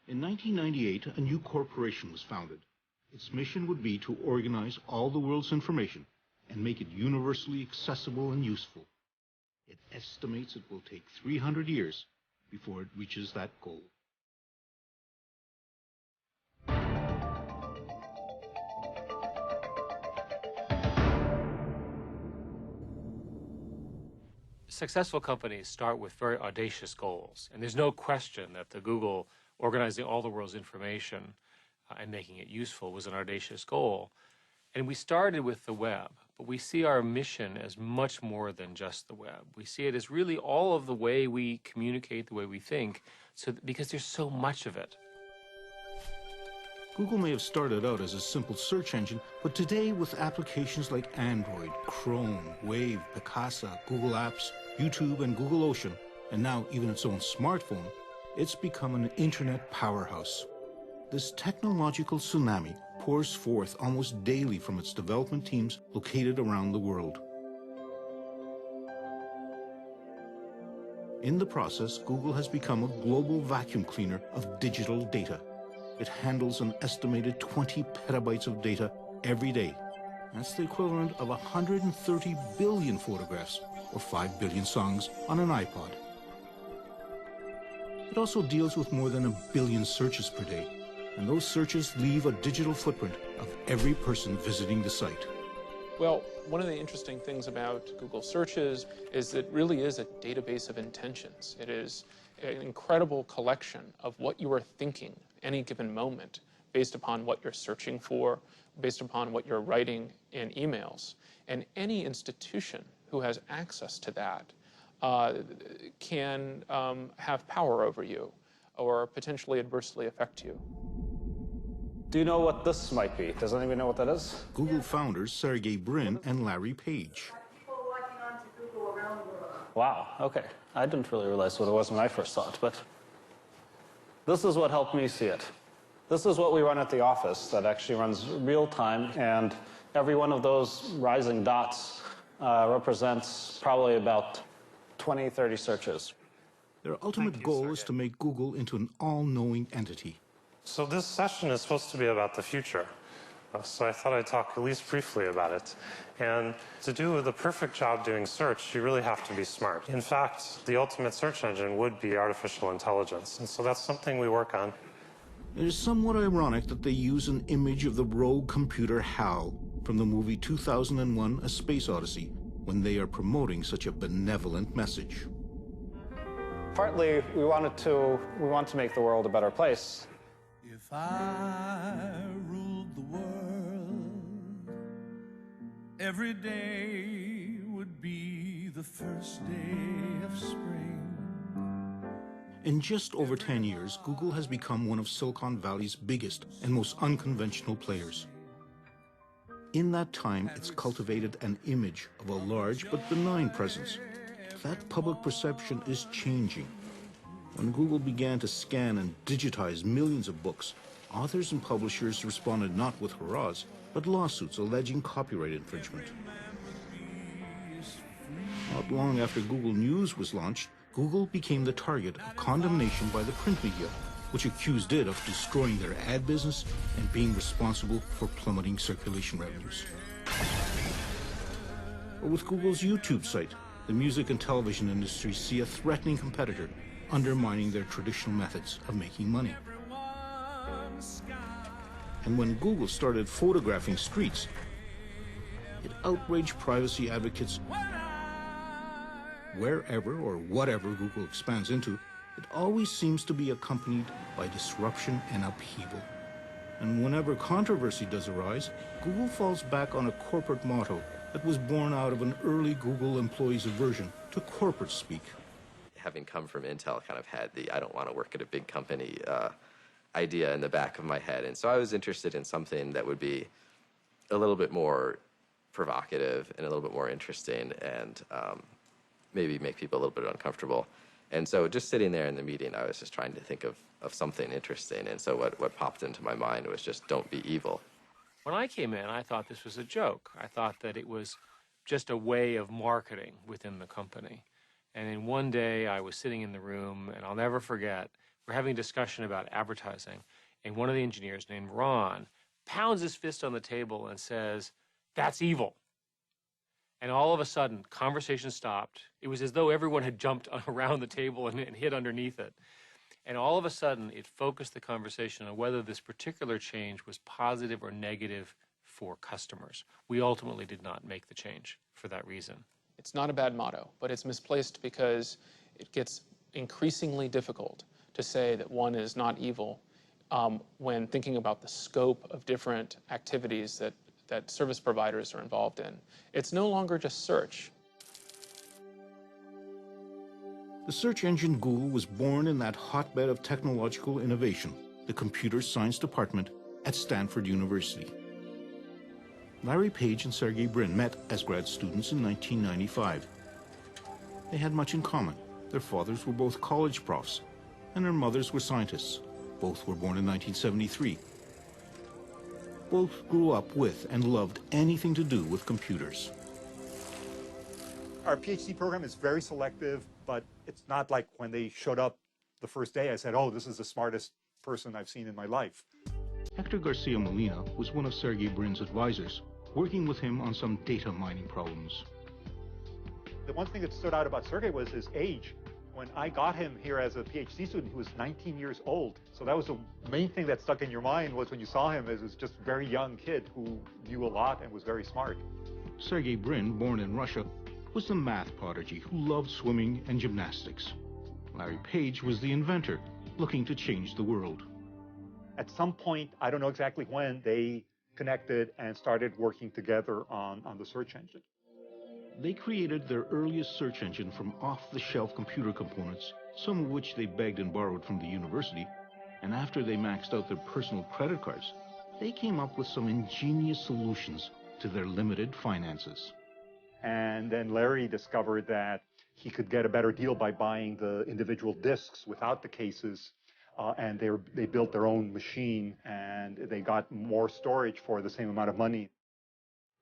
In 1998, a new corporation was founded. Its mission would be to organize all the world's information and make it universally accessible and useful. It estimates it will take 300 years before it reaches that goal. Successful companies start with very audacious goals, and there's no question that the Google organizing all the world's information and making it useful was an audacious goal. And we started with the web, but we see our mission as much more than just the web. We see it as really all of the way we communicate, the way we think, because there's so much of it. Google may have started out as a simple search engine, but today with applications like Android, Chrome, Wave, Picasa, Google Apps, YouTube, and Google Ocean, and now even its own smartphone, it's become an internet powerhouse. This technological tsunami pours forth almost daily from its development teams located around the world. In the process, Google has become a global vacuum cleaner of digital data. It handles an estimated 20 petabytes of data every day. That's the equivalent of 130 billion photographs or 5 billion songs on an iPod. It also deals with more than 1 billion searches per day, and those searches leave a digital footprint of every person visiting the site. Well, one of the interesting things about Google searches is it really is a database of intentions. It is an incredible collection of what you are thinking any given moment based upon what you're searching for, based upon what you're writing in emails. And any institution who has access to that can have power over you or potentially adversely affect you. Do you know what this might be? Does anybody know what that is? Google founders Sergey Brin and Larry Page. People logging on to Google around the world. Wow, okay. I didn't really realize what it was when I first saw it, but this is what helped me see it. This is what we run at the office that actually runs real time, and every one of those rising dots represents probably about 20, 30 searches. Their ultimate goal is to make Google into an all-knowing entity. So this session is supposed to be about the future. So I thought I'd talk at least briefly about it. And to do the perfect job doing search, you really have to be smart. In fact, the ultimate search engine would be artificial intelligence. And so that's something we work on. It is somewhat ironic that they use an image of the rogue computer HAL from the movie 2001: A Space Odyssey when they are promoting such a benevolent message. Partly, we want to make the world a better place. If I ruled the world, every day would be the first day of spring. In just over 10 years, Google has become one of Silicon Valley's biggest and most unconventional players. In that time, it's cultivated an image of a large but benign presence. That public perception is changing. When Google began to scan and digitize millions of books, authors and publishers responded not with hurrahs, but lawsuits alleging copyright infringement. Not long after Google News was launched, Google became the target of condemnation by the print media, which accused it of destroying their ad business and being responsible for plummeting circulation revenues. But with Google's YouTube site, the music and television industries see a threatening competitor undermining their traditional methods of making money. And when Google started photographing streets, it outraged privacy advocates. Wherever or whatever Google expands into, it always seems to be accompanied by disruption and upheaval. And whenever controversy does arise, Google falls back on a corporate motto that was born out of an early Google employee's aversion to corporate speak. Having come from Intel, kind of had the I don't want to work at a big company idea in the back of my head. And so I was interested in something that would be a little bit more provocative and a little bit more interesting and maybe make people a little bit uncomfortable. And so just sitting there in the meeting, I was just trying to think of something interesting. And so what popped into my mind was just don't be evil. When I came in, I thought this was a joke. I thought that it was just a way of marketing within the company. And then one day I was sitting in the room, and I'll never forget, We're having a discussion about advertising, and one of the engineers named Ron pounds his fist on the table and says, "That's evil." And all of a sudden, conversation stopped. It was as though everyone had jumped around the table and hid underneath it. And all of a sudden, it focused the conversation on whether this particular change was positive or negative for customers. We ultimately did not make the change for that reason. It's not a bad motto, but it's misplaced because it gets increasingly difficult to say that one is not evil when thinking about the scope of different activities that service providers are involved in. It's no longer just search. The search engine Google was born in that hotbed of technological innovation, the computer science department at Stanford University. Larry Page and Sergey Brin met as grad students in 1995. They had much in common. Their fathers were both college profs, and their mothers were scientists. Both were born in 1973. Both grew up with and loved anything to do with computers. Our PhD program is very selective, but it's not like when they showed up the first day, I said, oh, this is the smartest person I've seen in my life. Hector Garcia Molina was one of Sergey Brin's advisors, working with him on some data mining problems. The one thing that stood out about Sergey was his age. When I got him here as a PhD student, he was 19 years old. So that was the main thing that stuck in your mind was when you saw him as this just very young kid who knew a lot and was very smart. Sergey Brin, born in Russia, was the math prodigy who loved swimming and gymnastics. Larry Page was the inventor, looking to change the world. At some point, I don't know exactly when, they connected and started working together on the search engine. They created their earliest search engine from off-the-shelf computer components, some of which they begged and borrowed from the university, and after they maxed out their personal credit cards, they came up with some ingenious solutions to their limited finances. And then Larry discovered that he could get a better deal by buying the individual disks without the cases, and they built their own machine, and they got more storage for the same amount of money.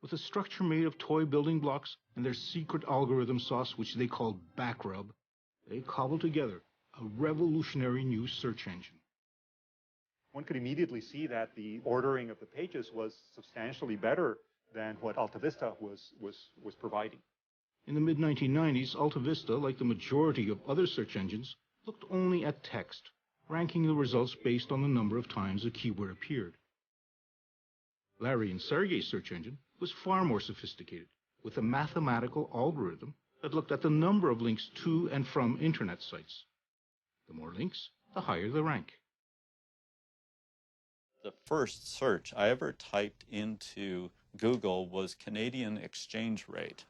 With a structure made of toy building blocks and their secret algorithm sauce, which they called backrub, they cobbled together a revolutionary new search engine. One could immediately see that the ordering of the pages was substantially better than what AltaVista was providing. In the mid-1990s, AltaVista, like the majority of other search engines, looked only at text, ranking the results based on the number of times a keyword appeared. Larry and Sergey's search engine was far more sophisticated, with a mathematical algorithm that looked at the number of links to and from internet sites. The more links, the higher the rank. The first search I ever typed into Google was Canadian exchange rate,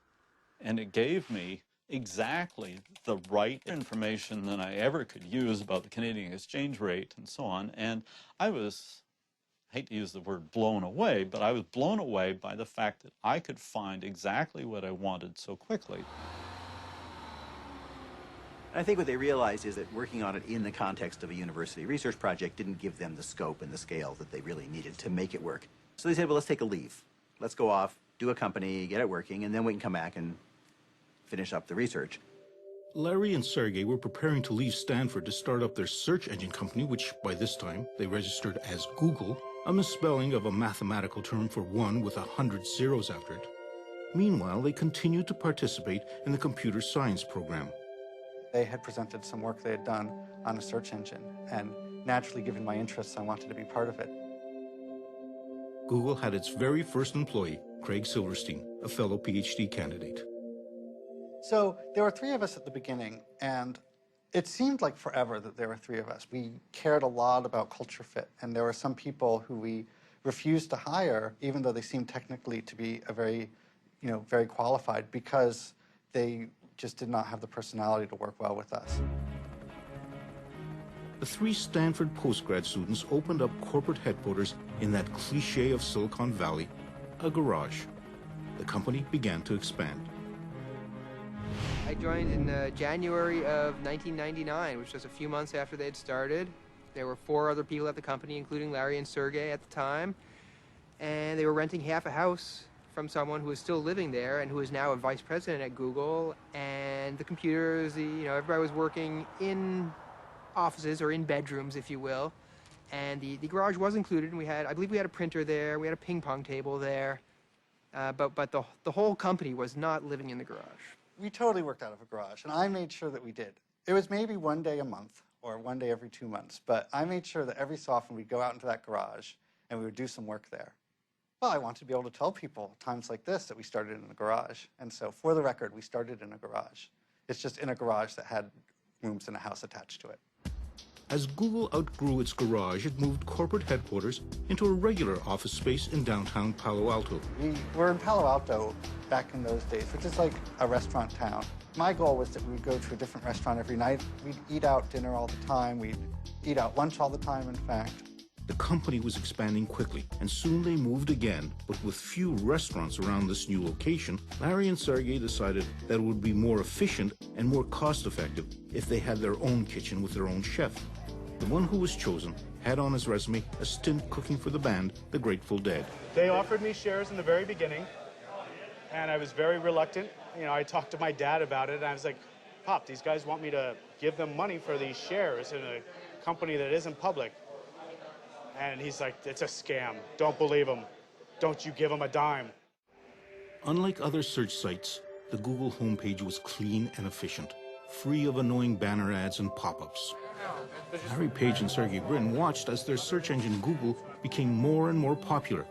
and it gave me exactly the right information that I ever could use about the Canadian exchange rate and so on, and I was, I hate to use the word blown away, but I was blown away by the fact that I could find exactly what I wanted so quickly. I think what they realized is that working on it in the context of a university research project didn't give them the scope and the scale that they really needed to make it work. So they said, well, let's take a leave. Let's go off, do a company, get it working, and then we can come back and finish up the research. Larry and Sergey were preparing to leave Stanford to start up their search engine company, which by this time they registered as Google, a misspelling of a mathematical term for one with 100 zeros after it. Meanwhile, they continued to participate in the computer science program. They had presented some work they had done on a search engine, and naturally, given my interests, I wanted to be part of it. Google had its very first employee, Craig Silverstein, a fellow PhD candidate. So there were three of us at the beginning, and it seemed like forever that there were three of us. We cared a lot about culture fit, and there were some people who we refused to hire, even though they seemed technically to be a very qualified, because they just did not have the personality to work well with us. The three Stanford postgrad students opened up corporate headquarters in that cliché of Silicon Valley, a garage. The company began to expand. I joined in January of 1999, which was a few months after they had started. There were 4 other people at the company, including Larry and Sergey at the time, and they were renting half a house from someone who was still living there and who is now a vice president at Google. And the computers, everybody was working in offices, or in bedrooms, if you will. And the garage was included, and I believe we had a printer there, we had a ping pong table there, but the whole company was not living in the garage. We totally worked out of a garage, and I made sure that we did. It was maybe one day a month, or one day every 2 months, but I made sure that every so often we'd go out into that garage and we would do some work there. Well, I want to be able to tell people times like this that we started in a garage. And so for the record, we started in a garage. It's just in a garage that had rooms in a house attached to it. As Google outgrew its garage, it moved corporate headquarters into a regular office space in downtown Palo Alto. We were in Palo Alto back in those days, which is like a restaurant town. My goal was that we would go to a different restaurant every night. We'd eat out dinner all the time. We'd eat out lunch all the time, in fact. The company was expanding quickly, and soon they moved again. But with few restaurants around this new location, Larry and Sergey decided that it would be more efficient and more cost-effective if they had their own kitchen with their own chef. The one who was chosen had on his resume a stint cooking for the band, the Grateful Dead. They offered me shares in the very beginning, and I was very reluctant. You know, I talked to my dad about it, and I was like, Pop, these guys want me to give them money for these shares in a company that isn't public. And he's like, it's a scam. Don't believe them. Don't you give them a dime. Unlike other search sites, the Google homepage was clean and efficient, free of annoying banner ads and pop-ups. Larry Page and Sergey Brin watched as their search engine Google became more and more popular.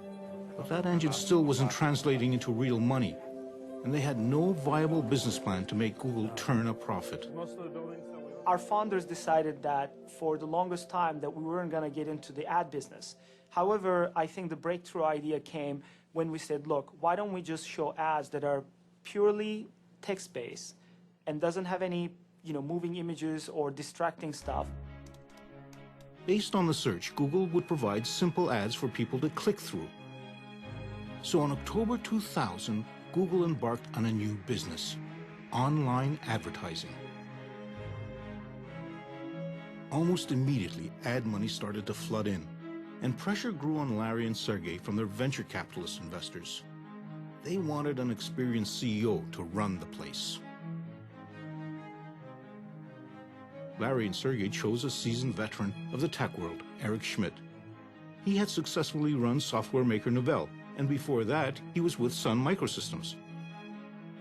But that engine still wasn't translating into real money, and they had no viable business plan to make Google turn a profit. Our founders decided that for the longest time that we weren't going to get into the ad business. However, I think the breakthrough idea came when we said, look, why don't we just show ads that are purely text-based and doesn't have any, moving images or distracting stuff. Based on the search, Google would provide simple ads for people to click through. So in October 2000, Google embarked on a new business, online advertising. Almost immediately, ad money started to flood in, and pressure grew on Larry and Sergey from their venture capitalist investors. They wanted an experienced CEO to run the place. Larry and Sergey chose a seasoned veteran of the tech world, Eric Schmidt. He had successfully run software maker Novell, and before that, he was with Sun Microsystems.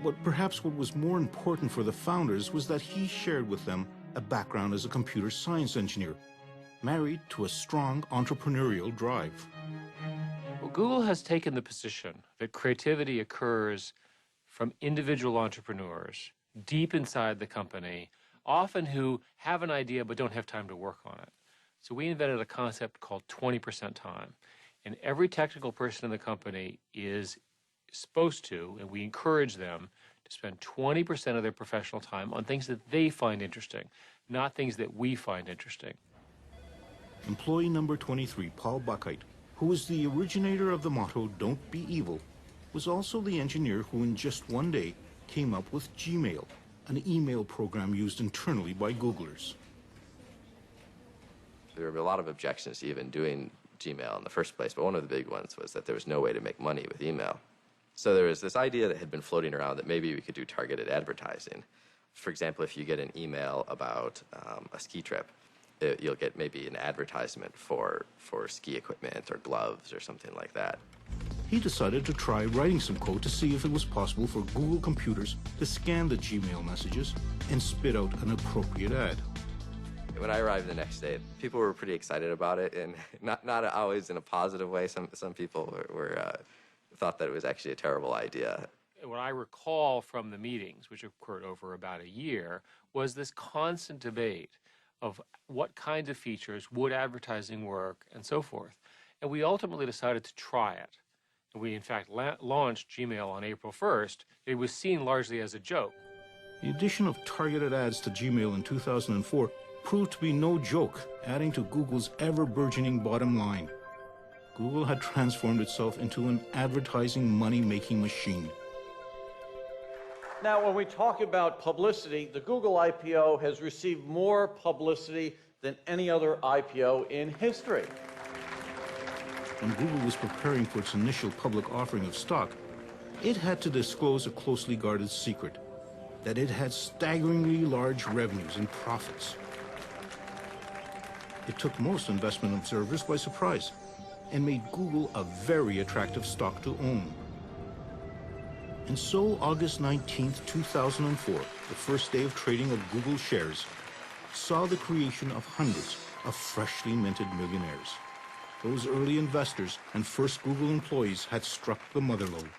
But perhaps what was more important for the founders was that he shared with them a background as a computer science engineer, married to a strong entrepreneurial drive. Well, Google has taken the position that creativity occurs from individual entrepreneurs deep inside the company, often who have an idea but don't have time to work on it. So we invented a concept called 20% time. And every technical person in the company is supposed to, and we encourage them, to spend 20% of their professional time on things that they find interesting, not things that we find interesting. Employee number 23, Paul Buckheit, who was the originator of the motto, "Don't be evil," was also the engineer who in just one day came up with Gmail, an email program used internally by Googlers. There were a lot of objections to even doing Gmail in the first place, but one of the big ones was that there was no way to make money with email. So there was this idea that had been floating around that maybe we could do targeted advertising. For example, if you get an email about a ski trip, you'll get maybe an advertisement for ski equipment or gloves or something like that. He decided to try writing some code to see if it was possible for Google computers to scan the Gmail messages and spit out an appropriate ad. When I arrived the next day, people were pretty excited about it, and not always in a positive way. Some people thought that it was actually a terrible idea. What I recall from the meetings, which occurred over about a year, was this constant debate of what kinds of features would advertising work and so forth. And we ultimately decided to try it. And we, in fact, launched Gmail on April 1st. It was seen largely as a joke. The addition of targeted ads to Gmail in 2004 proved to be no joke, adding to Google's ever-burgeoning bottom line. Google had transformed itself into an advertising money-making machine. Now, when we talk about publicity, the Google IPO has received more publicity than any other IPO in history. When Google was preparing for its initial public offering of stock, it had to disclose a closely guarded secret, that it had staggeringly large revenues and profits. It took most investment observers by surprise and made Google a very attractive stock to own. And so August 19, 2004, the first day of trading of Google shares, saw the creation of hundreds of freshly minted millionaires. Those early investors and first Google employees had struck the motherlode.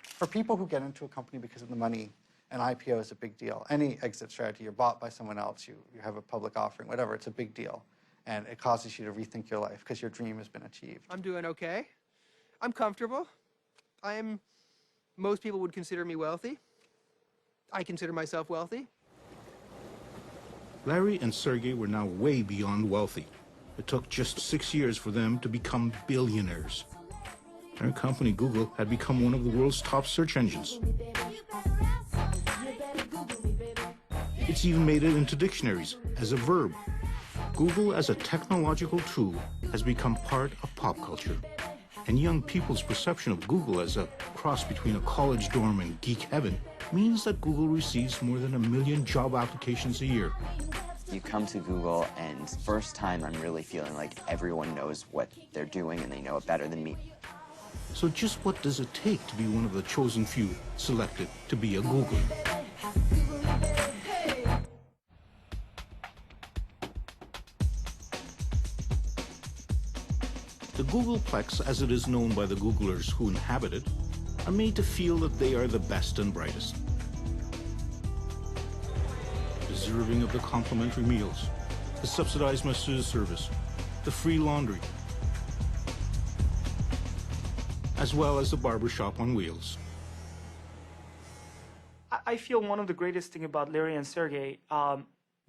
For people who get into a company because of the money, an IPO is a big deal. Any exit strategy, you're bought by someone else, you have a public offering, whatever, it's a big deal. And it causes you to rethink your life because your dream has been achieved. I'm doing okay. I'm comfortable. Most people would consider me wealthy. I consider myself wealthy. Larry and Sergey were now way beyond wealthy. It took just 6 years for them to become billionaires. Their company, Google, had become one of the world's top search engines. It's even made it into dictionaries as a verb. Google as a technological tool has become part of pop culture. And young people's perception of Google as a cross between a college dorm and geek heaven means that Google receives more than 1 million job applications a year. You come to Google, and first time I'm really feeling like everyone knows what they're doing and they know it better than me. So just what does it take to be one of the chosen few selected to be a Googler? The Googleplex, as it is known by the Googlers who inhabit it, are made to feel that they are the best and brightest, deserving of the complimentary meals, the subsidized masseuse service, the free laundry, as well as the barbershop on wheels. I feel one of the greatest thing about Larry and Sergey,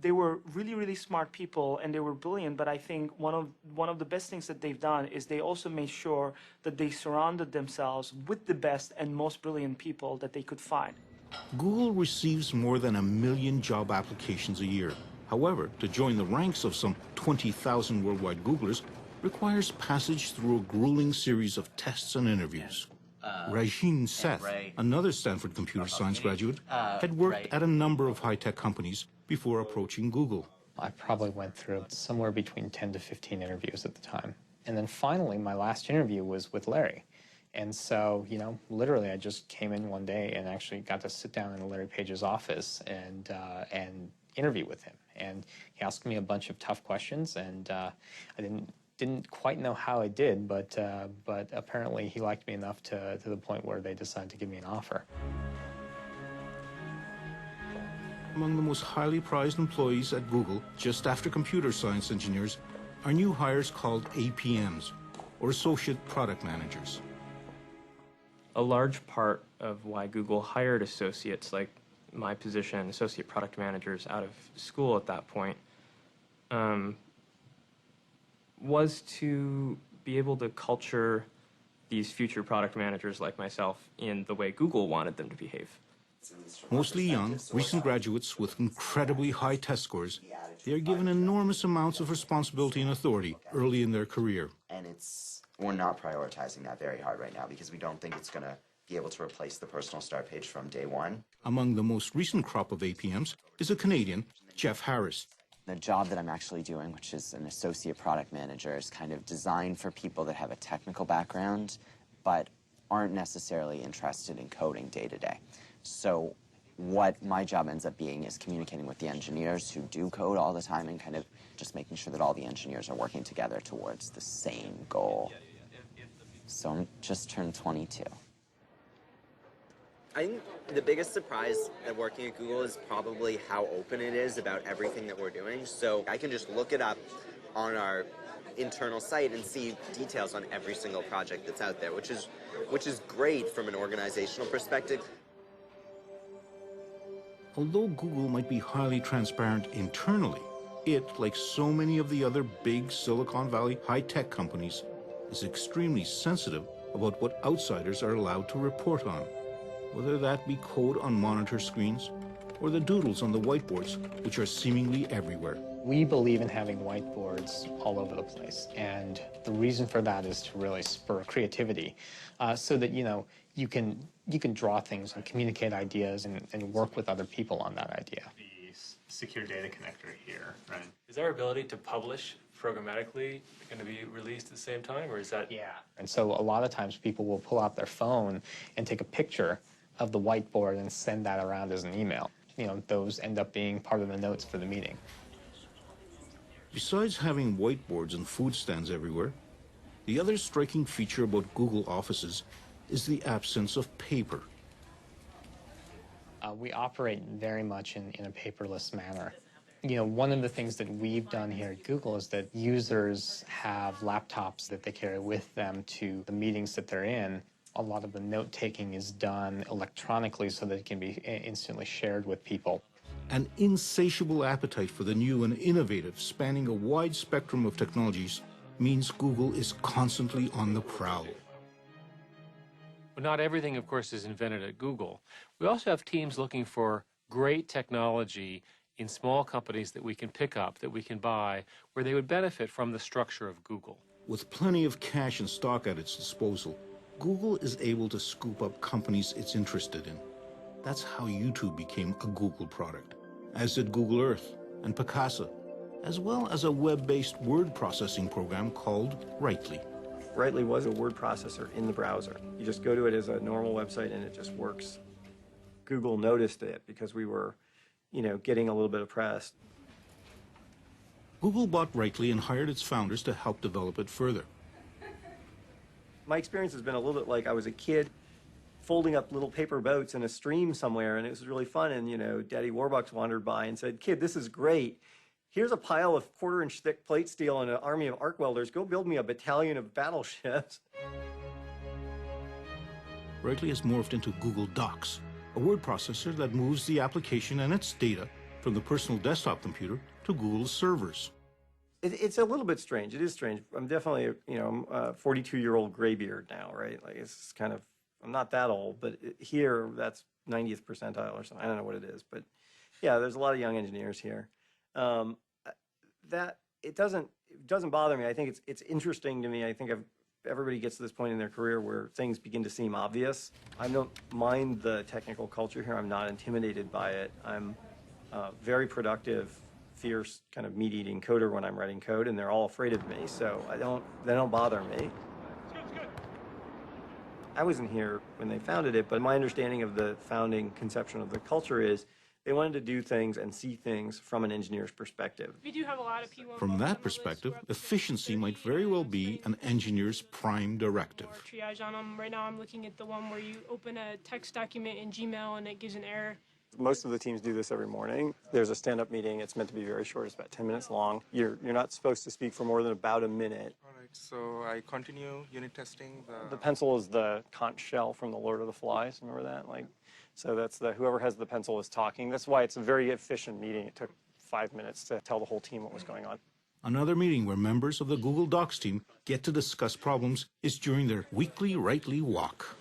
they were really, really smart people and they were brilliant, but I think one of the best things that they've done is they also made sure that they surrounded themselves with the best and most brilliant people that they could find. Google receives more than 1 million job applications a year. However, to join the ranks of some 20,000 worldwide Googlers requires passage through a grueling series of tests and interviews. Rajin Seth, another Stanford computer science graduate, had worked at a number of high-tech companies before approaching Google. I probably went through somewhere between 10 to 15 interviews at the time. And then finally, my last interview was with Larry. And so, you know, literally I just came in one day and actually got to sit down in Larry Page's office and interview with him. And he asked me a bunch of tough questions, and I didn't quite know how I did, but apparently he liked me enough to the point where they decided to give me an offer. Among the most highly prized employees at Google, just after computer science engineers, are new hires called APMs, or Associate Product Managers. A large part of why Google hired associates like my position, associate product managers, out of school at that point, was to be able to culture these future product managers like myself in the way Google wanted them to behave. Mostly young, recent graduates with incredibly high test scores, they are given enormous amounts of responsibility and authority early in their career. And we're not prioritizing that very hard right now because we don't think it's going to be able to replace the personal start page from day one. Among the most recent crop of APMs is a Canadian, Jeff Harris. The job that I'm actually doing, which is an associate product manager, is kind of designed for people that have a technical background but aren't necessarily interested in coding day to day. So what my job ends up being is communicating with the engineers who do code all the time and kind of just making sure that all the engineers are working together towards the same goal. So I'm just turned 22. I think the biggest surprise at working at Google is probably how open it is about everything that we're doing. So I can just look it up on our internal site and see details on every single project that's out there, which is great from an organizational perspective. Although Google might be highly transparent internally, it, like so many of the other big Silicon Valley high-tech companies, is extremely sensitive about what outsiders are allowed to report on, whether that be code on monitor screens or the doodles on the whiteboards, which are seemingly everywhere. We believe in having whiteboards all over the place, and the reason for that is to really spur creativity, so that you can draw things and communicate ideas and work with other people on that idea. secure data connector here, right? Is our ability to publish programmatically going to be released at the same time, or is that? Yeah. And so a lot of times people will pull out their phone and take a picture of the whiteboard and send that around as an email. You know, those end up being part of the notes for the meeting. Besides having whiteboards and food stands everywhere, the other striking feature about Google offices is the absence of paper. We operate very much in a paperless manner. You know, one of the things that we've done here at Google is that users have laptops that they carry with them to the meetings that they're in. A lot of the note-taking is done electronically so that it can be instantly shared with people. An insatiable appetite for the new and innovative, spanning a wide spectrum of technologies, means Google is constantly on the prowl. But not everything, of course, is invented at Google. We also have teams looking for great technology in small companies that we can pick up, that we can buy, where they would benefit from the structure of Google. With plenty of cash and stock at its disposal, Google is able to scoop up companies it's interested in. That's how YouTube became a Google product, as did Google Earth and Picasa, as well as a web-based word processing program called Writely. Writely was a word processor in the browser. You just go to it as a normal website and it just works. Google noticed it because we were, you know, getting a little bit of press. Google bought Writely and hired its founders to help develop it further. My experience has been a little bit like I was a kid folding up little paper boats in a stream somewhere, and it was really fun. And, you know, Daddy Warbucks wandered by and said, "Kid, this is great. Here's a pile of quarter-inch thick plate steel and an army of arc welders. Go build me a battalion of battleships." Writely has morphed into Google Docs, a word processor that moves the application and its data from the personal desktop computer to Google's servers. It's a little bit strange. It is strange. I'm definitely, I'm a 42-year-old graybeard now, right? Like, it's kind of, I'm not that old, but here, that's 90th percentile or something. I don't know what it is, but yeah, there's a lot of young engineers here. That it doesn't bother me. I think it's interesting to me. I think everybody gets to this point in their career where things begin to seem obvious. I don't mind the technical culture here. I'm not intimidated by it. I'm very productive, fierce, kind of meat-eating coder when I'm writing code, and they're all afraid of me, so they don't bother me. I wasn't here when they founded it, but my understanding of the founding conception of the culture is they wanted to do things and see things from an engineer's perspective. We do have a lot of P1. From that perspective, efficiency might very well be an engineer's prime directive. Triage on them. Right now I'm looking at the one where you open a text document in Gmail and it gives an error. Most of the teams do this every morning. There's a stand-up meeting. It's meant to be very short. It's about 10 minutes long. You're not supposed to speak for more than about a minute. All right, so I continue unit testing. The pencil is the conch shell from the Lord of the Flies. Remember that? So that's whoever has the pencil is talking. That's why it's a very efficient meeting. It took 5 minutes to tell the whole team what was going on. Another meeting where members of the Google Docs team get to discuss problems is during their weekly Writely walk.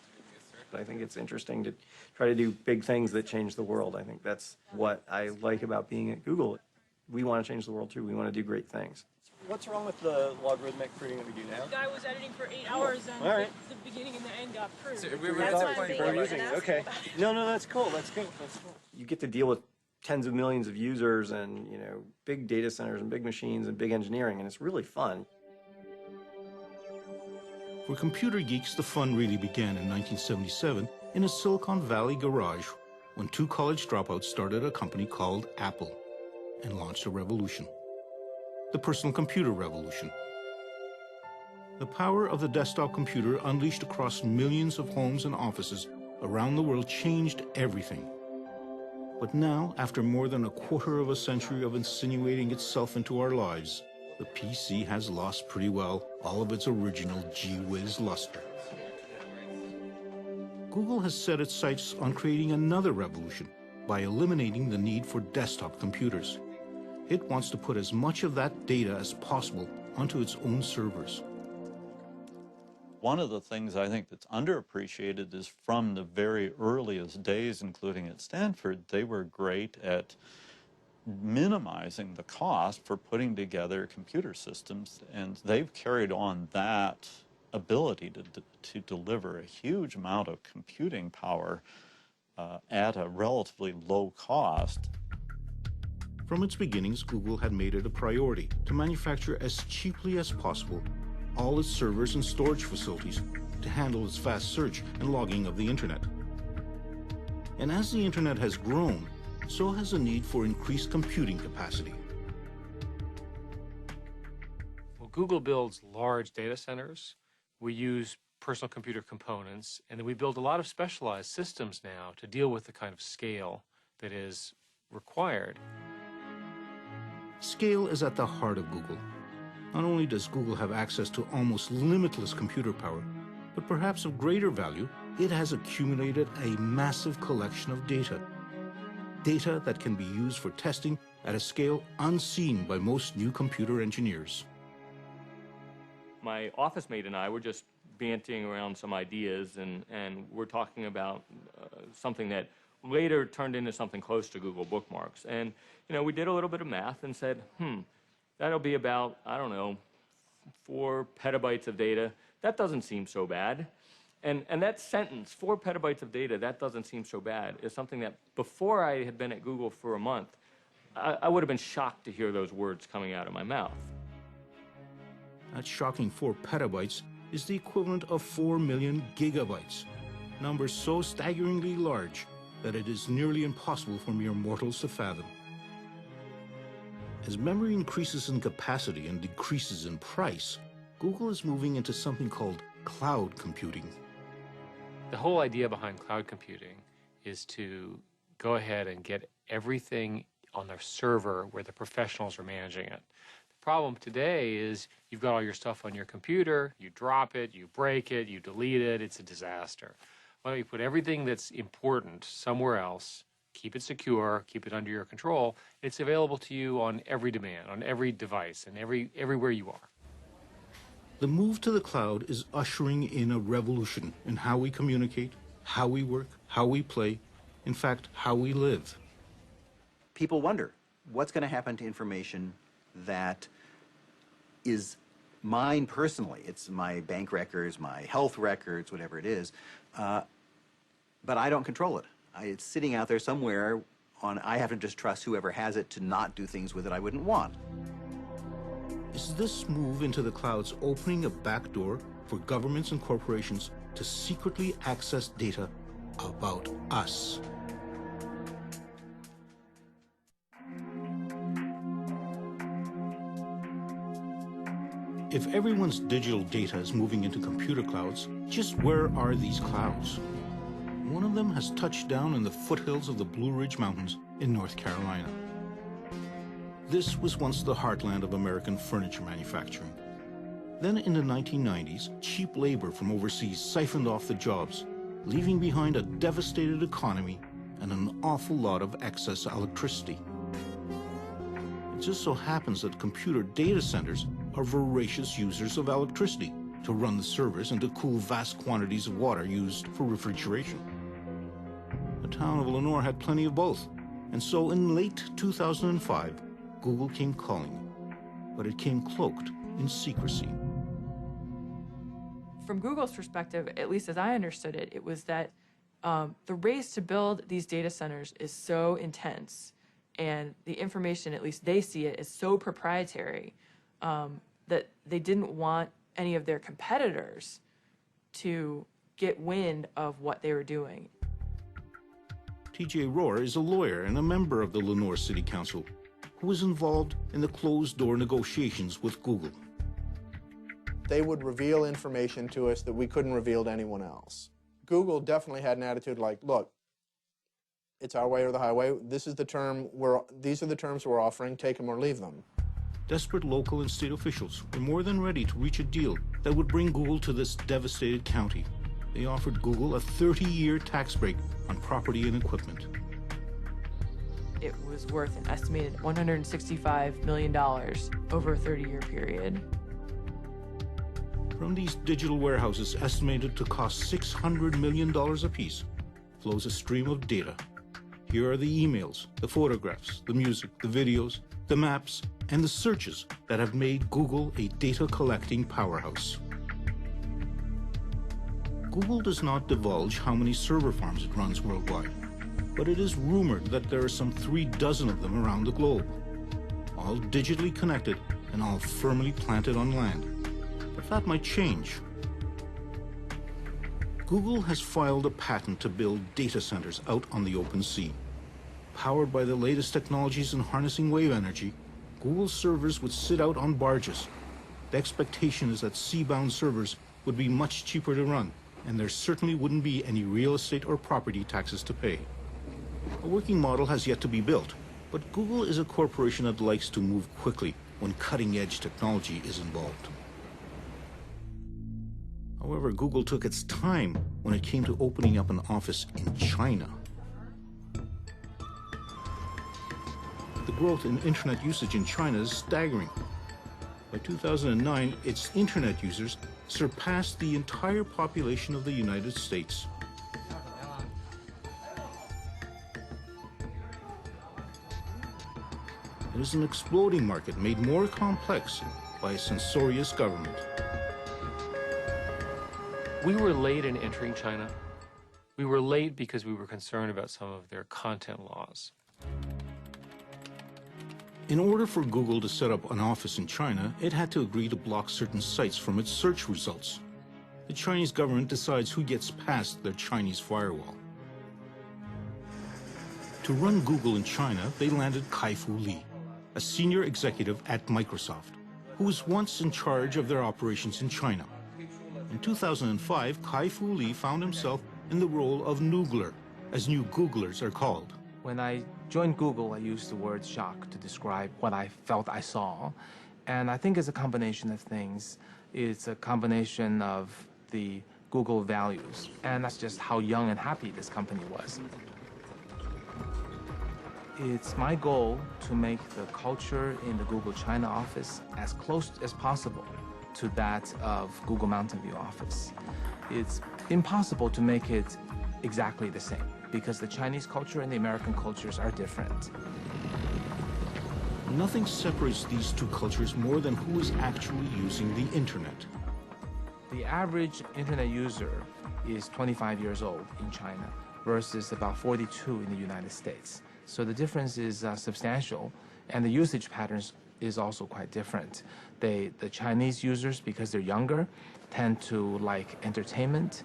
I think it's interesting to try to do big things that change the world. I think that's what I like about being at Google. We want to change the world too. We want to do great things. What's wrong with the logarithmic pruning that we do now? The guy was editing for 8 hours and All right. the beginning and the end got pruned. So we're using it. Okay. No, that's cool. That's cool. You get to deal with tens of millions of users and, big data centers and big machines and big engineering, and it's really fun. For computer geeks, the fun really began in 1977 in a Silicon Valley garage when two college dropouts started a company called Apple and launched a revolution. The personal computer revolution. The power of the desktop computer unleashed across millions of homes and offices around the world changed everything. But now, after more than a quarter of a century of insinuating itself into our lives, the PC has lost pretty well all of its original gee-whiz luster. Google has set its sights on creating another revolution by eliminating the need for desktop computers. It wants to put as much of that data as possible onto its own servers. One of the things I think that's underappreciated is from the very earliest days, including at Stanford, they were great at minimizing the cost for putting together computer systems, and they've carried on that ability to deliver a huge amount of computing power at a relatively low cost. From its beginnings, Google had made it a priority to manufacture as cheaply as possible all its servers and storage facilities to handle its fast search and logging of the internet. And as the internet has grown, so has the need for increased computing capacity. Well, Google builds large data centers. We use personal computer components, and then we build a lot of specialized systems now to deal with the kind of scale that is required. Scale is at the heart of Google. Not only does Google have access to almost limitless computer power, but perhaps of greater value, it has accumulated a massive collection of data. Data that can be used for testing at a scale unseen by most new computer engineers. My office mate and I were just banting around some ideas, and we're talking about something that later turned into something close to Google Bookmarks. And, you know, we did a little bit of math and said, that'll be about, I don't know, 4 petabytes of data. That doesn't seem so bad. And that sentence, 4 petabytes of data, that doesn't seem so bad, is something that before I had been at Google for a month, I would have been shocked to hear those words coming out of my mouth. That shocking 4 petabytes is the equivalent of 4 million gigabytes, numbers so staggeringly large that it is nearly impossible for mere mortals to fathom. As memory increases in capacity and decreases in price, Google is moving into something called cloud computing. The whole idea behind cloud computing is to go ahead and get everything on their server where the professionals are managing it. The problem today is you've got all your stuff on your computer, you drop it, you break it, you delete it, it's a disaster. Why don't you put everything that's important somewhere else, keep it secure, keep it under your control, it's available to you on every demand, on every device, and everywhere you are. The move to the cloud is ushering in a revolution in how we communicate, how we work, how we play, in fact, how we live. People wonder, what's going to happen to information that is mine personally? It's my bank records, my health records, whatever it is, but I don't control it. It's sitting out there somewhere, I have to just trust whoever has it to not do things with it I wouldn't want. Is this move into the clouds opening a backdoor for governments and corporations to secretly access data about us? If everyone's digital data is moving into computer clouds, just where are these clouds? One of them has touched down in the foothills of the Blue Ridge Mountains in North Carolina. This was once the heartland of American furniture manufacturing. Then in the 1990s, cheap labor from overseas siphoned off the jobs, leaving behind a devastated economy and an awful lot of excess electricity. It just so happens that computer data centers are voracious users of electricity to run the servers and to cool vast quantities of water used for refrigeration. The town of Lenore had plenty of both, and so in late 2005, Google came calling, but it came cloaked in secrecy. From Google's perspective, at least as I understood it, it was that the race to build these data centers is so intense, and the information, at least they see it, is so proprietary that they didn't want any of their competitors to get wind of what they were doing. T.J. Rohr is a lawyer and a member of the Lenore City Council who was involved in the closed-door negotiations with Google. They would reveal information to us that we couldn't reveal to anyone else. Google definitely had an attitude like, look, it's our way or the highway. This is the term these are the terms we're offering. Take them or leave them. Desperate local and state officials were more than ready to reach a deal that would bring Google to this devastated county. They offered Google a 30-year tax break on property and equipment. It was worth an estimated $165 million over a 30-year period. From these digital warehouses estimated to cost $600 million apiece flows a stream of data. Here are the emails, the photographs, the music, the videos, the maps, and the searches that have made Google a data collecting powerhouse. Google does not divulge how many server farms it runs worldwide, but it is rumored that there are some 36 of them around the globe, all digitally connected and all firmly planted on land. But that might change. Google has filed a patent to build data centers out on the open sea. Powered by the latest technologies in harnessing wave energy, Google servers would sit out on barges. The expectation is that sea-bound servers would be much cheaper to run, and there certainly wouldn't be any real estate or property taxes to pay. A working model has yet to be built, but Google is a corporation that likes to move quickly when cutting-edge technology is involved. However, Google took its time when it came to opening up an office in China. The growth in internet usage in China is staggering. By 2009, its internet users surpassed the entire population of the United States. It is an exploding market made more complex by a censorious government. We were late in entering China. We were late because we were concerned about some of their content laws. In order for Google to set up an office in China, it had to agree to block certain sites from its search results. The Chinese government decides who gets past their Chinese firewall. To run Google in China, they landed Kai-Fu Lee, a senior executive at Microsoft, who was once in charge of their operations in China. In 2005, Kai-Fu Lee found himself in the role of Noogler, as new Googlers are called. When I joined Google, I used the word shock to describe what I felt I saw. And I think it's a combination of things. It's a combination of the Google values, and that's just how young and happy this company was. It's my goal to make the culture in the Google China office as close as possible to that of Google Mountain View office. It's impossible to make it exactly the same because the Chinese culture and the American cultures are different. Nothing separates these two cultures more than who is actually using the internet. The average internet user is 25 years old in China versus about 42 in the United States. So the difference is substantial, and the usage patterns is also quite different. The Chinese users, because they're younger, tend to like entertainment,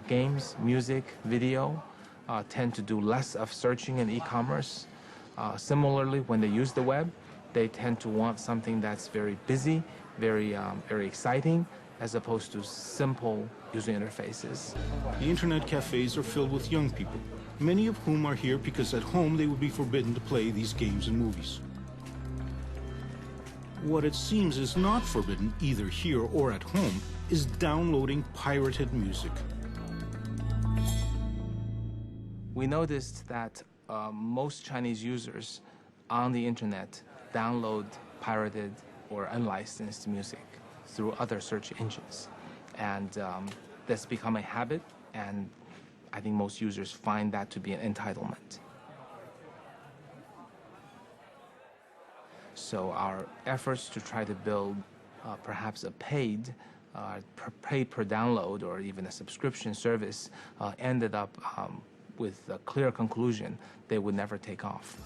games, music, video, tend to do less of searching and e-commerce. Similarly, when they use the web, they tend to want something that's very busy, very exciting, as opposed to simple user interfaces. The internet cafes are filled with young people, many of whom are here because at home they would be forbidden to play these games and movies. What it seems is not forbidden either here or at home is downloading pirated music. We noticed that most Chinese users on the internet download pirated or unlicensed music through other search engines. And that's become a habit, and I think most users find that to be an entitlement. So our efforts to try to build perhaps a paid per download or even a subscription service ended up with a clear conclusion they would never take off.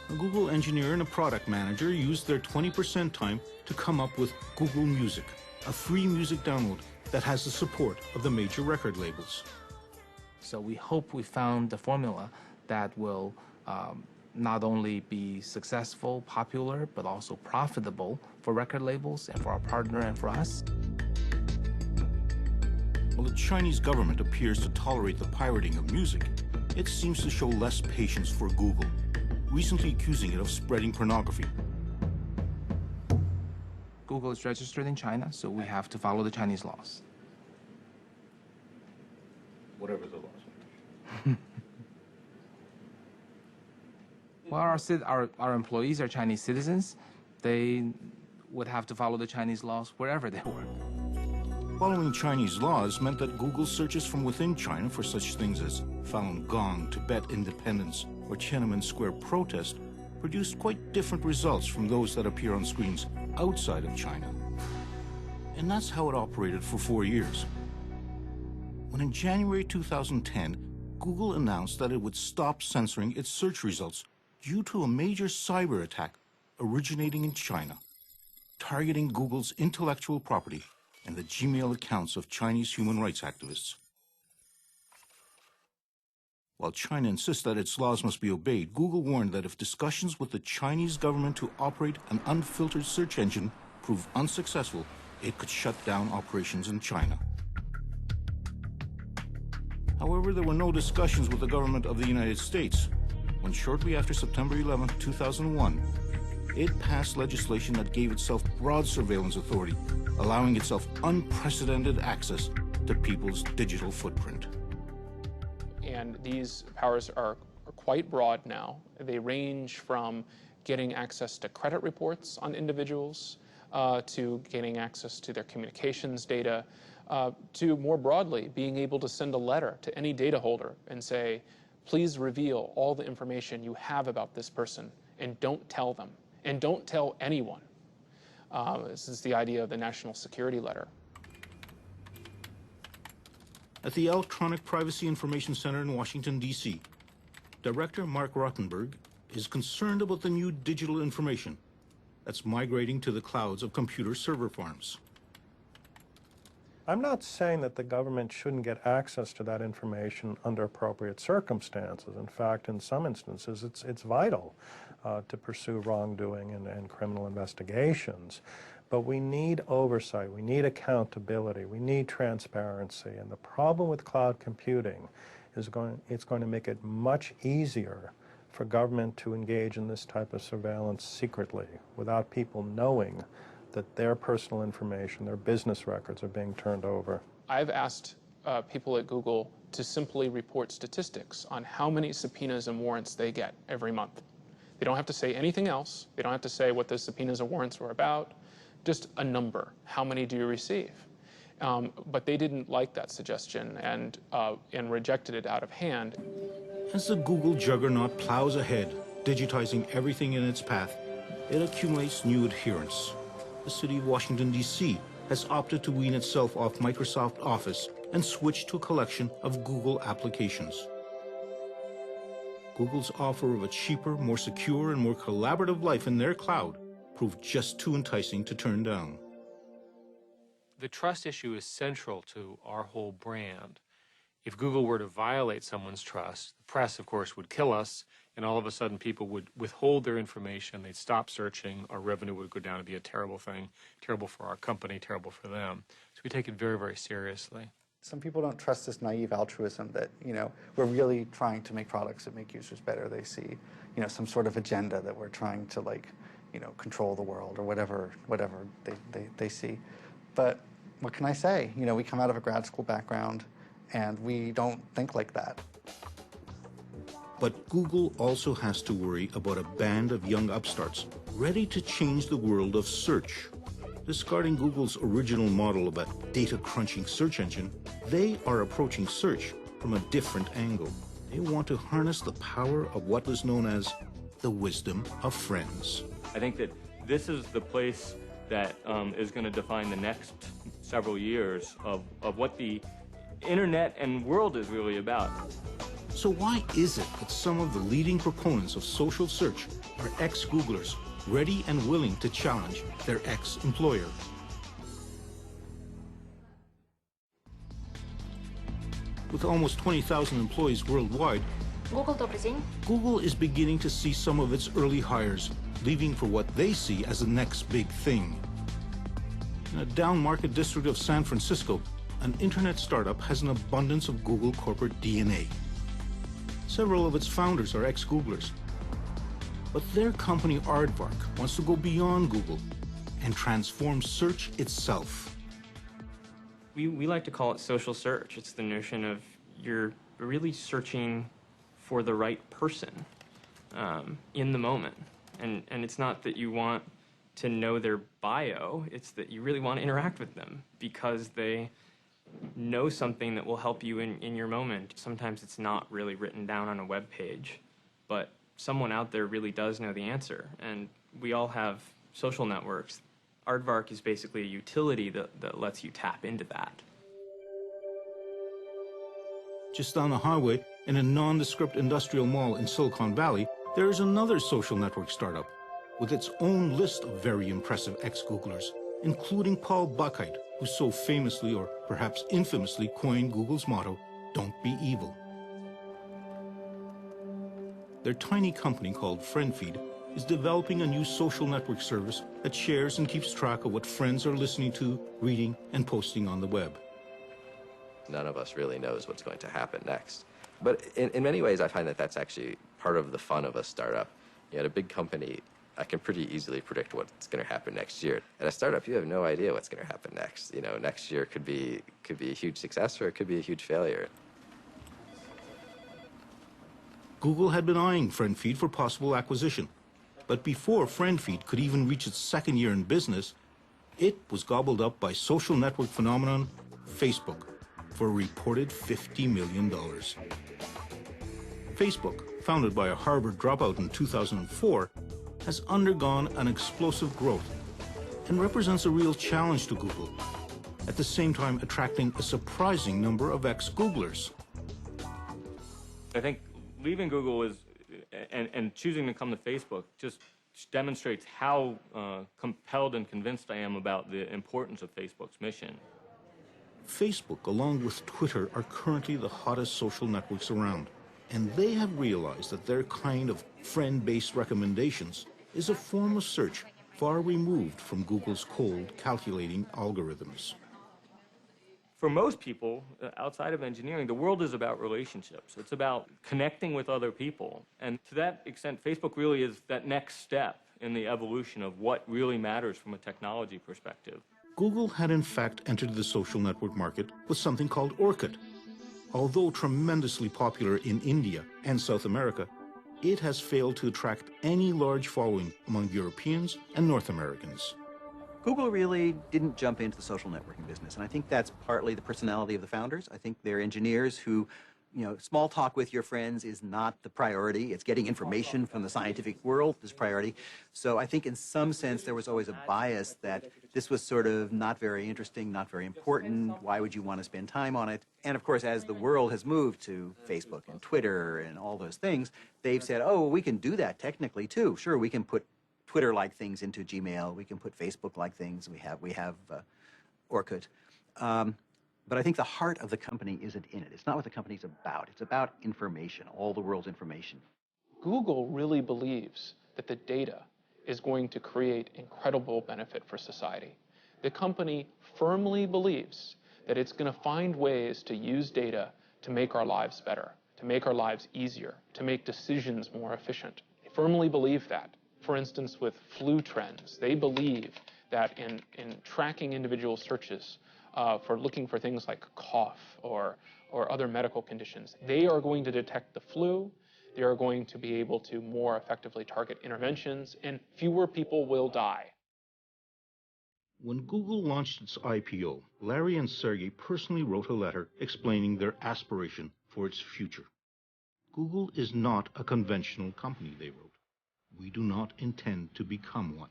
A Google engineer and a product manager used their 20% time to come up with Google Music, a free music download that has the support of the major record labels. So we hope we found the formula that will not only be successful, popular, but also profitable for record labels and for our partner and for us. While the Chinese government appears to tolerate the pirating of music, it seems to show less patience for Google, recently accusing it of spreading pornography. Google is registered in China, so we have to follow the Chinese laws. Whatever the laws. Well, our employees are Chinese citizens. They would have to follow the Chinese laws wherever they work. Following Chinese laws meant that Google searches from within China for such things as Falun Gong, Tibet independence, or Tiananmen Square protest produced quite different results from those that appear on screens outside of China. And that's how it operated for 4 years. When in January 2010, Google announced that it would stop censoring its search results due to a major cyber attack originating in China, targeting Google's intellectual property and the Gmail accounts of Chinese human rights activists. While China insists that its laws must be obeyed, Google warned that if discussions with the Chinese government to operate an unfiltered search engine prove unsuccessful, it could shut down operations in China. However, there were no discussions with the government of the United States when shortly after September 11, 2001, it passed legislation that gave itself broad surveillance authority, allowing itself unprecedented access to people's digital footprint. And these powers are quite broad now. They range from getting access to credit reports on individuals, to getting access to their communications data, to more broadly being able to send a letter to any data holder and say, please reveal all the information you have about this person and don't tell them, and don't tell anyone. This is the idea of the National Security Letter. At the Electronic Privacy Information Center in Washington, D.C., Director Mark Rottenberg is concerned about the new digital information that's migrating to the clouds of computer server farms. I'm not saying that the government shouldn't get access to that information under appropriate circumstances. In fact, in some instances, it's vital to pursue wrongdoing and criminal investigations. But we need oversight, we need accountability, we need transparency. And the problem with cloud computing is it's going to make it much easier for government to engage in this type of surveillance secretly without people knowing that their personal information, their business records are being turned over. I've asked people at Google to simply report statistics on how many subpoenas and warrants they get every month. They don't have to say anything else. They don't have to say what the subpoenas and warrants were about. Just a number. How many do you receive? But they didn't like that suggestion and rejected it out of hand. As the Google juggernaut plows ahead, digitizing everything in its path, it accumulates new adherents. The city of Washington, D.C. has opted to wean itself off Microsoft Office and switch to a collection of Google applications. Google's offer of a cheaper, more secure, and more collaborative life in their cloud proved just too enticing to turn down. The trust issue is central to our whole brand. If Google were to violate someone's trust, the press, of course, would kill us, and all of a sudden people would withhold their information, they'd stop searching, our revenue would go down, it'd be a terrible thing, terrible for our company, terrible for them. So we take it very, very seriously. Some people don't trust this naive altruism that, we're really trying to make products that make users better. They see, some sort of agenda that we're trying to, control the world or whatever they see. But what can I say? We come out of a grad school background, and we don't think like that. But Google also has to worry about a band of young upstarts ready to change the world of search. Discarding Google's original model of a data-crunching search engine, they are approaching search from a different angle. They want to harness the power of what is known as the wisdom of friends. I think that this is the place that is going to define the next several years of what the internet and world is really about. So why is it that some of the leading proponents of social search are ex-Googlers, ready and willing to challenge their ex-employer? With almost 20,000 employees worldwide, Google is beginning to see some of its early hires leaving for what they see as the next big thing. In a down-market district of San Francisco, an internet startup has an abundance of Google corporate DNA. Several of its founders are ex-Googlers. But their company, Aardvark, wants to go beyond Google and transform search itself. We like to call it social search. It's the notion of you're really searching for the right person in the moment. And it's not that you want to know their bio, it's that you really want to interact with them because they know something that will help you in your moment. Sometimes it's not really written down on a web page, but someone out there really does know the answer. And we all have social networks. Aardvark is basically a utility that lets you tap into that. Just down the highway, In a nondescript industrial mall in Silicon Valley, there is another social network startup with its own list of very impressive ex-Googlers, including Paul Buchheit, who so famously, or perhaps infamously, coined Google's motto, "Don't be evil." Their tiny company called FriendFeed is developing a new social network service that shares and keeps track of what friends are listening to, reading, and posting on the web. None of us really knows what's going to happen next. But in many ways, I find that that's actually part of the fun of a startup. At a big company, I can pretty easily predict what's going to happen next year. At a startup, you have no idea what's going to happen next. Next year could be a huge success or it could be a huge failure. Google had been eyeing FriendFeed for possible acquisition. But before FriendFeed could even reach its second year in business, it was gobbled up by social network phenomenon Facebook for a reported $50 million. Facebook, founded by a Harvard dropout in 2004, has undergone an explosive growth and represents a real challenge to Google, at the same time attracting a surprising number of ex-Googlers. I think leaving Google is, and choosing to come to Facebook just demonstrates how compelled and convinced I am about the importance of Facebook's mission. Facebook, along with Twitter, are currently the hottest social networks around, and they have realized that their kind of friend-based recommendations is a form of search far removed from Google's cold, calculating algorithms. For most people, outside of engineering, the world is about relationships. It's about connecting with other people. And to that extent, Facebook really is that next step in the evolution of what really matters from a technology perspective. Google had in fact entered the social network market with something called Orkut. Although tremendously popular in India and South America, it has failed to attract any large following among Europeans and North Americans. Google really didn't jump into the social networking business, and I think that's partly the personality of the founders. I think they're engineers who, small talk with your friends is not the priority. It's getting information from the scientific world is priority. So I think in some sense there was always a bias that this was sort of not very interesting, not very important. Why would you want to spend time on it? And of course, as the world has moved to Facebook and Twitter and all those things, they've said, oh, we can do that technically too. Sure, we can put Twitter-like things into Gmail. We can put Facebook-like things. We have Orkut. But I think the heart of the company isn't in it. It's not what the company's about. It's about information, all the world's information. Google really believes that the data is going to create incredible benefit for society. The company firmly believes that it's going to find ways to use data to make our lives better, to make our lives easier, to make decisions more efficient. They firmly believe that. For instance, with flu trends, they believe that in tracking individual searches for looking for things like cough or other medical conditions, they are going to detect the flu, they are going to be able to more effectively target interventions, and fewer people will die. When Google launched its IPO, Larry and Sergey personally wrote a letter explaining their aspiration for its future. Google is not a conventional company, they wrote. We do not intend to become one.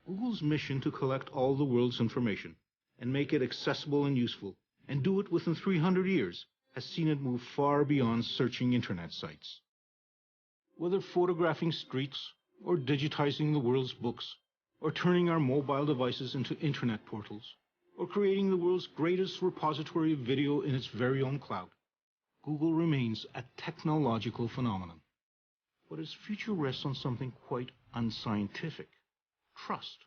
Google's mission to collect all the world's information and make it accessible and useful, and do it within 300 years, has seen it move far beyond searching internet sites. Whether photographing streets, or digitizing the world's books, or turning our mobile devices into internet portals, or creating the world's greatest repository of video in its very own cloud, Google remains a technological phenomenon. But its future rests on something quite unscientific. Trust.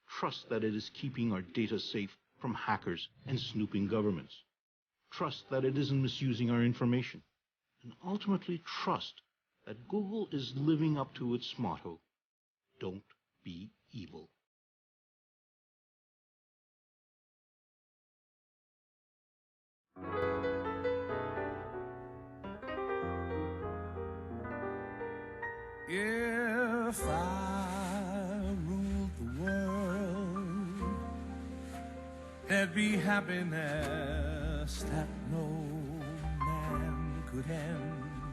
Trust that it is keeping our data safe from hackers and snooping governments. Trust that it isn't misusing our information. And ultimately trust that Google is living up to its motto, don't be evil. If I ruled the world, there'd be happiness that no man could end.